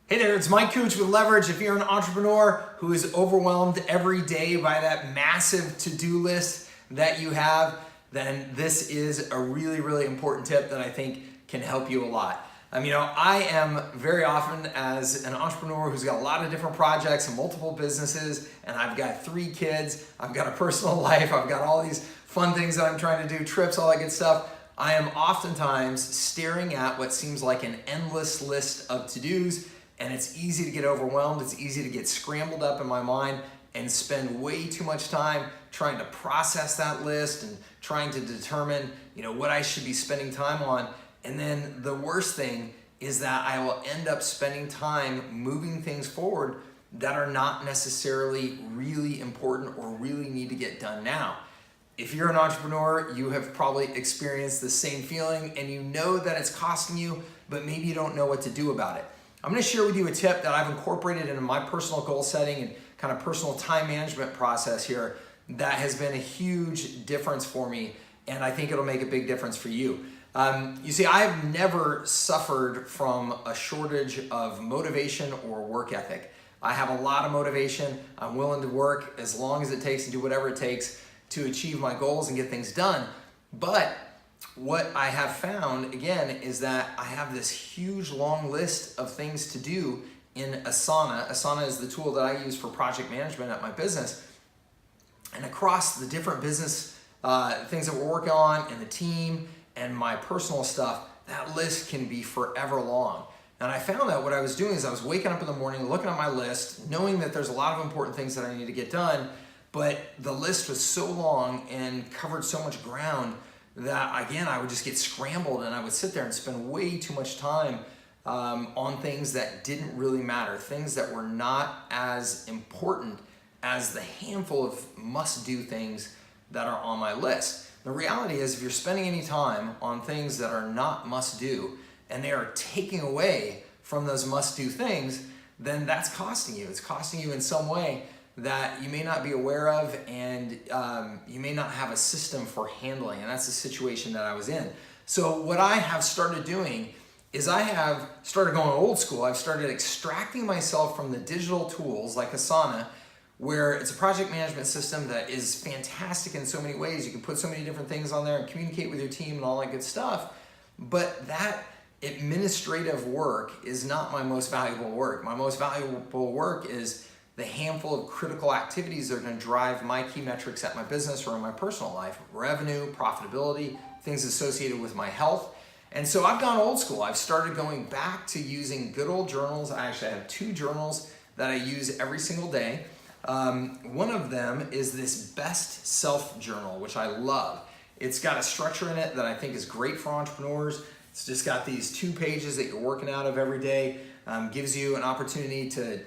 Hey there, it's Mike Cooch with Leverage. If you're an entrepreneur who is overwhelmed every day by that massive to-do list that you have, then this is a really, really important tip that I think can help you a lot. I am very often, as an entrepreneur who's got a lot of different projects and multiple businesses, and I've got 3 kids, I've got a personal life, I've got all these fun things that I'm trying to do, trips, all that good stuff. I am oftentimes staring at what seems like an endless list of to-dos, and it's easy to get overwhelmed. It's easy to get scrambled up in my mind and spend way too much time trying to process that list and trying to determine, what I should be spending time on. And then the worst thing is that I will end up spending time moving things forward that are not necessarily really important or really need to get done now. If you're an entrepreneur, you have probably experienced the same feeling and you know that it's costing you, but maybe you don't know what to do about it. I'm going to share with you a tip that I've incorporated into my personal goal setting and kind of personal time management process here that has been a huge difference for me, and I think it'll make a big difference for you. You see, I've never suffered from a shortage of motivation or work ethic. I have a lot of motivation. I'm willing to work as long as it takes and do whatever it takes to achieve my goals and get things done. But what I have found, again, is that I have this huge long list of things to do in Asana. Asana is the tool that I use for project management at my business. And across the different business things that we're working on and the team and my personal stuff, that list can be forever long. And I found that what I was doing is I was waking up in the morning, looking at my list, knowing that there's a lot of important things that I need to get done, but the list was so long and covered so much ground that, again, I would just get scrambled and I would sit there and spend way too much time on things that didn't really matter, things that were not as important as the handful of must-do things that are on my list. The reality is, if you're spending any time on things that are not must-do and they are taking away from those must-do things, then that's costing you. It's costing you in some way that you may not be aware of, and you may not have a system for handling, and that's the situation that I was in. So what I have started doing is I have started going old school. I've started extracting myself from the digital tools like Asana, where it's a project management system that is fantastic in so many ways. You can put so many different things on there and communicate with your team and all that good stuff, but that administrative work is not my most valuable work. My most valuable work is the handful of critical activities that are going to drive my key metrics at my business or in my personal life: revenue, profitability, things associated with my health. And so I've gone old school. I've started going back to using good old journals. I actually have 2 journals that I use every single day. One of them is this Best Self journal, which I love. It's got a structure in it that I think is great for entrepreneurs. It's just got these 2 pages that you're working out of every day. Gives you an opportunity to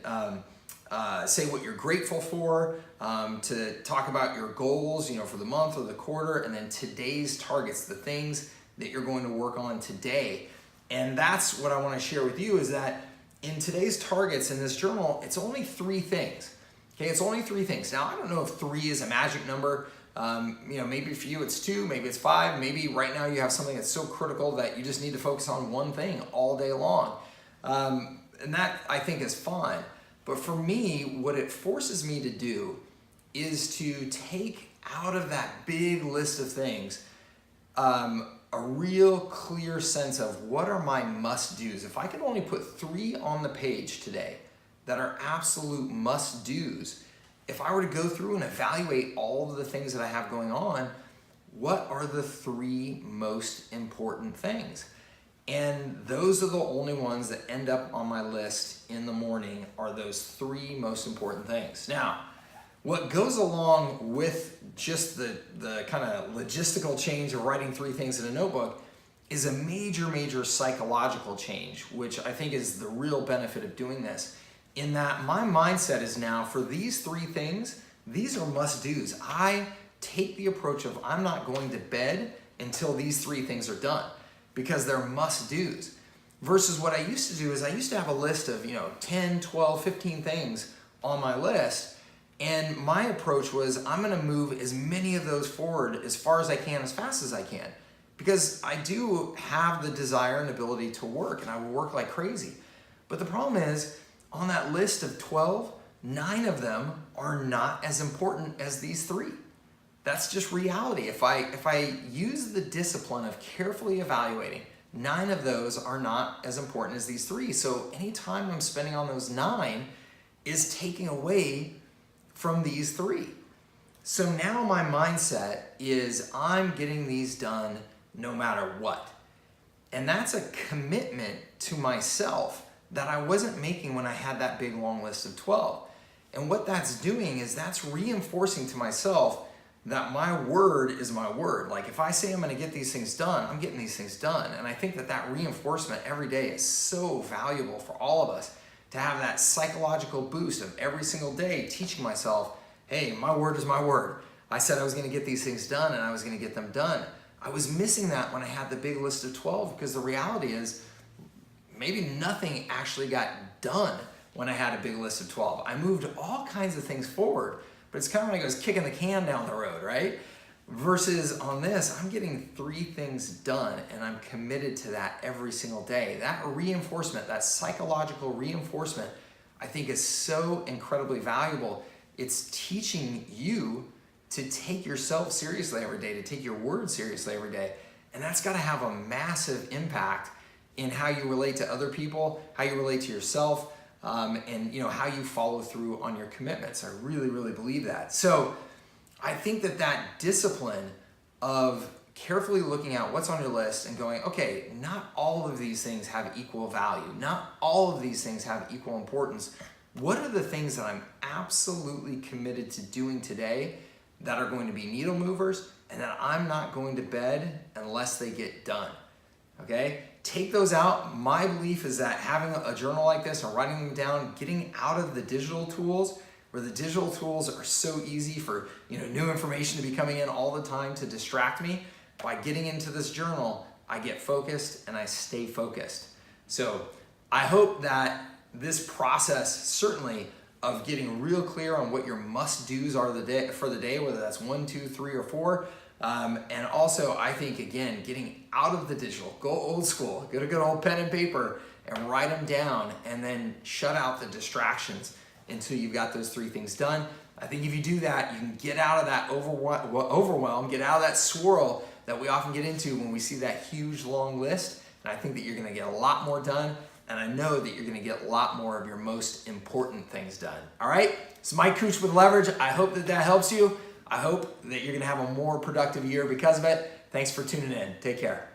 say what you're grateful for, to talk about your goals, for the month or the quarter, and then today's targets, the things that you're going to work on today. And that's what I want to share with you, is that in today's targets in this journal, it's only 3 things. Okay, it's only 3 things. Now, I don't know if 3 is a magic number. Maybe for you it's 2, maybe it's 5, maybe right now you have something that's so critical that you just need to focus on one thing all day long. And that, I think, is fine. But for me, what it forces me to do is to take out of that big list of things a real clear sense of what are my must-dos. If I could only put 3 on the page today that are absolute must-dos, if I were to go through and evaluate all of the things that I have going on, what are the 3 most important things? And those are the only ones that end up on my list in the morning, are those 3 most important things. Now, what goes along with just the kind of logistical change of writing 3 things in a notebook is a major psychological change, which I think is the real benefit of doing this, in that my mindset is now, for these 3 things, these are must-dos. I take the approach of, I'm not going to bed until these 3 things are done, because they're must-dos. Versus what I used to do is I used to have a list of 10, 12, 15 things on my list, and my approach was, I'm going to move as many of those forward as far as I can, as fast as I can, because I do have the desire and ability to work, and I will work like crazy. But the problem is, on that list of 12, 9 of them are not as important as these 3. That's just reality. If I use the discipline of carefully evaluating, 9 of those are not as important as these 3. So any time I'm spending on those 9 is taking away from these 3. So now my mindset is I'm getting these done no matter what. And that's a commitment to myself that I wasn't making when I had that big long list of 12. And what that's doing is that's reinforcing to myself that my word is my word. Like if I say I'm going to get these things done, I'm getting these things done. And I think that that reinforcement every day is so valuable for all of us to have that psychological boost of every single day teaching myself, hey, my word is my word. I said I was going to get these things done and I was going to get them done. I was missing that when I had the big list of 12 because the reality is maybe nothing actually got done when I had a big list of 12. I moved all kinds of things forward, but it's kind of like I was kicking the can down the road, right? Versus on this, I'm getting 3 things done and I'm committed to that every single day. That reinforcement, that psychological reinforcement, I think is so incredibly valuable. It's teaching you to take yourself seriously every day, to take your word seriously every day. And that's gotta have a massive impact in how you relate to other people, how you relate to yourself, and how you follow through on your commitments. I really, really believe that. So I think that discipline of carefully looking at what's on your list and going, okay, not all of these things have equal value. Not all of these things have equal importance. What are the things that I'm absolutely committed to doing today that are going to be needle movers and that I'm not going to bed unless they get done? Okay? Take those out. My belief is that having a journal like this or writing them down, getting out of the digital tools, where the digital tools are so easy for new information to be coming in all the time to distract me, by getting into this journal, I get focused and I stay focused. So I hope that this process, certainly of getting real clear on what your must-dos are for the day, whether that's 1, 2, 3, or 4, and also I think, again, getting out of the digital, go old school, get a good old pen and paper and write them down and then shut out the distractions until you've got those 3 things done. I think if you do that, you can get out of that overwhelm, get out of that swirl that we often get into when we see that huge long list. And I think that you're gonna get a lot more done. And I know that you're gonna get a lot more of your most important things done. All right, it's Mike Cooch with Leverage. I hope that helps you. I hope that you're gonna have a more productive year because of it. Thanks for tuning in. Take care.